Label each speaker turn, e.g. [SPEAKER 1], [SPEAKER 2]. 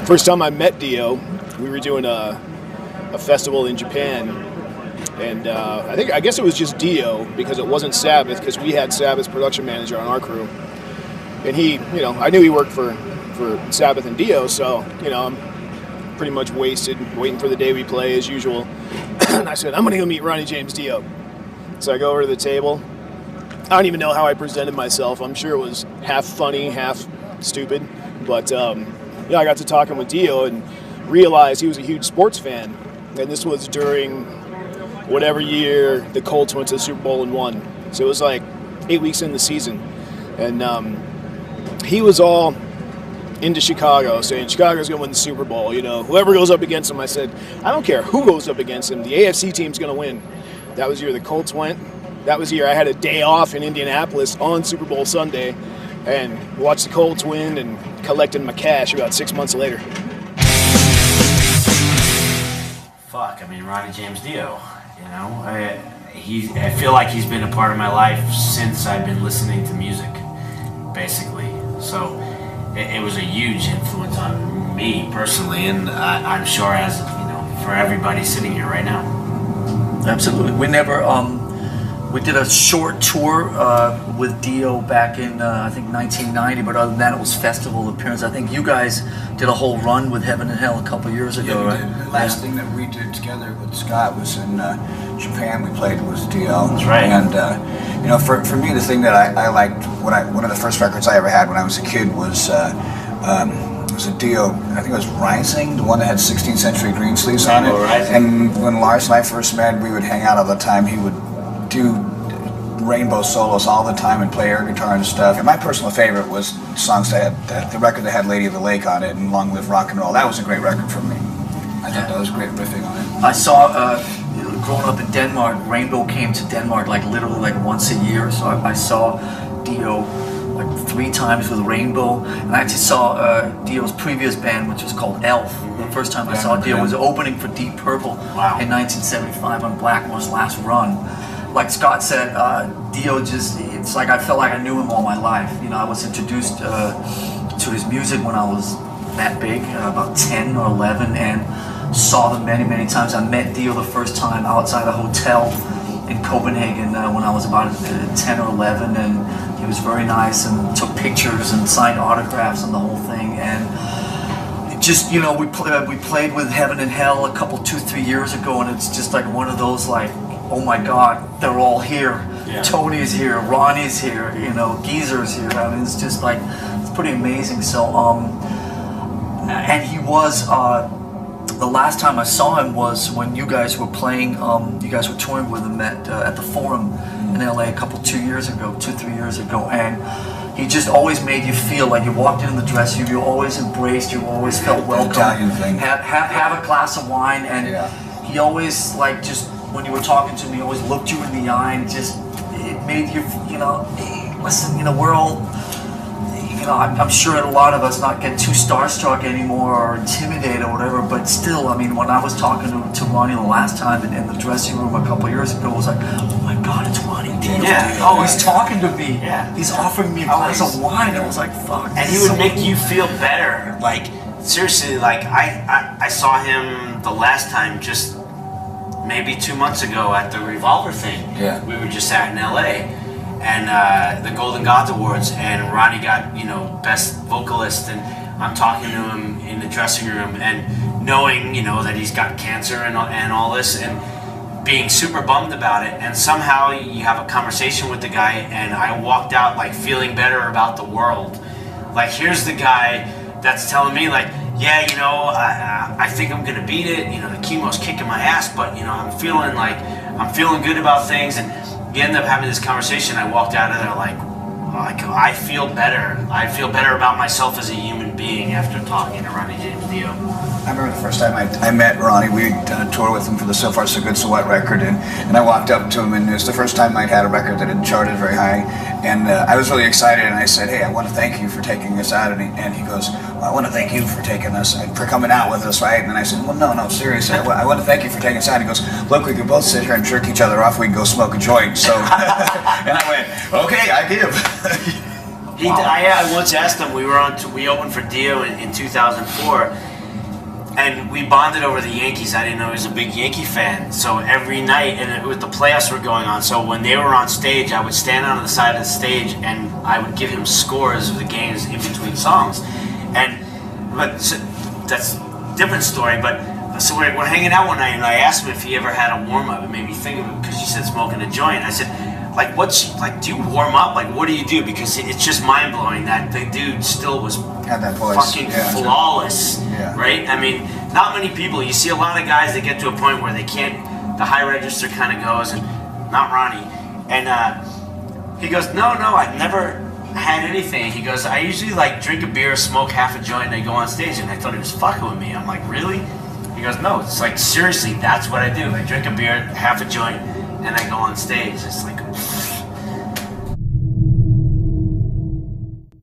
[SPEAKER 1] first time I met Dio, we were doing a festival in Japan, and I guess it was just Dio because it wasn't Sabbath, because we had Sabbath's production manager on our crew, and he, I knew he worked for Sabbath and Dio, so I'm pretty much wasted waiting for the day we play as usual. And I said, I'm gonna go meet Ronnie James Dio. So I go over to the table. I don't even know how I presented myself. I'm sure it was half funny, half stupid, but I got to talking with Dio and realized he was a huge sports fan. And this was during whatever year the Colts went to the Super Bowl and won. So it was like 8 weeks in the season. And he was all into Chicago, saying Chicago's going to win the Super Bowl. Whoever goes up against him, I said, I don't care who goes up against him. The AFC team's going to win. That was the year the Colts went. That was the year I had a day off in Indianapolis on Super Bowl Sunday and watched the Colts win and collected my cash about 6 months later.
[SPEAKER 2] Fuck, Ronnie James Dio, I feel like he's been a part of my life since I've been listening to music, basically. So it was a huge influence on me personally, and I'm sure as for everybody sitting here right now.
[SPEAKER 3] Absolutely. We never we did a short tour with Dio back in I think 1990, but other than that it was festival appearance. I think you guys did a whole run with Heaven and Hell a couple of years ago, right?
[SPEAKER 4] The last thing that we did together with Scott was in Japan. We played with Dio.
[SPEAKER 2] That's right.
[SPEAKER 4] And for me, the thing that I liked, one of the first records I ever had when I was a kid was a Dio, I think it was Rising, the one that had 16th Century Green sleeves on it.
[SPEAKER 2] Rising.
[SPEAKER 4] And when Lars and I first met, we would hang out all the time. He would do rainbow solos all the time and play air guitar and stuff. And my personal favorite was songs that had the record that had Lady of the Lake on it and Long Live Rock and Roll. That was a great record for me. I thought that was great riffing on it.
[SPEAKER 3] I saw, growing up in Denmark, Rainbow came to Denmark literally once a year. So I saw Dio 3 times with Rainbow, and I actually saw Dio's previous band, which was called Elf. The first time I saw Dio was opening for Deep Purple in 1975 on Blackmore's last run. Like Scott said, Dio it's like I felt like I knew him all my life. I was introduced to his music when I was that big, about 10 or 11, and saw them many, many times. I met Dio the first time outside a hotel in Copenhagen when I was about 10 or 11, and he was very nice and took pictures and signed autographs and the whole thing. And just, we played with Heaven and Hell a couple, 2-3 years ago, and it's just like one of those oh my God, they're all here. Yeah. Tony's here, Ronnie's here, Geezer's here. It's just it's pretty amazing. So, and he was, the last time I saw him was when you guys were playing, you guys were touring with him at the Forum in LA a couple, 2-3 years ago, and he just always made you feel like you walked in the dressing room, you always embraced, you always felt welcome.
[SPEAKER 4] Italian thing.
[SPEAKER 3] Have a glass of wine, and he always just when you were talking to me, always looked you in the eye, and just it made you, hey, listen, we're all. I'm sure a lot of us not get too starstruck anymore or intimidated or whatever, but still, when I was talking to Ronnie the last time in the dressing room a couple of years ago, it was like, oh my God, it's Ronnie Dio.
[SPEAKER 2] Yeah.
[SPEAKER 3] Oh, he's talking to me.
[SPEAKER 2] Yeah.
[SPEAKER 3] He's offering me a glass of wine. I was like, fuck.
[SPEAKER 2] And he would make you feel better. Seriously, I saw him the last time just maybe 2 months ago at the Revolver thing.
[SPEAKER 4] Yeah.
[SPEAKER 2] We were just out in LA. And the Golden Gods Awards, and Ronnie got, best vocalist, and I'm talking to him in the dressing room, and knowing, that he's got cancer and all this, and being super bummed about it, and somehow you have a conversation with the guy, and I walked out feeling better about the world. Here's the guy that's telling me I think I'm gonna beat it. The chemo's kicking my ass, but I'm feeling good about things, and we ended up having this conversation. I walked out of there I feel better. I feel better about myself as a human being after talking to Ronnie James Dio.
[SPEAKER 4] I remember the first time I met Ronnie. We had done a tour with him for the So Far So Good So What record, and I walked up to him, and it was the first time I'd had a record that had charted very high, and I was really excited, and I said, hey, I want to thank you for taking us out, and he goes, well, I want to thank you for taking us, for coming out with us, right? And I said, well, no, seriously, I want to thank you for taking us out. He goes, look, we could both sit here and jerk each other off, we can go smoke a joint, so, and I went, okay, I give.
[SPEAKER 2] I once asked him. We opened for Dio in 2004, And we bonded over the Yankees. I didn't know he was a big Yankee fan. So every night, and with the playoffs were going on, so when they were on stage, I would stand on the side of the stage and I would give him scores of the games in between songs. But that's a different story. But so we're hanging out one night, and I asked him if he ever had a warm up. It made me think of it because you said smoking a joint. I said, do you warm up? Like, what do you do? Because it's just mind blowing that the dude still was
[SPEAKER 4] Had that voice.
[SPEAKER 2] fucking flawless,
[SPEAKER 4] Yeah.
[SPEAKER 2] right? I mean, not many people. You see a lot of guys that get to a point where they can't. The high register kind of goes, and not Ronnie. And he goes, no, I've never had anything. He goes, I usually like drink a beer, smoke half a joint, and I go on stage. And I thought he was fucking with me. I'm like, really? He goes, no, it's like seriously, that's what I do. I drink a beer, half a joint, and I go on stage. It's like,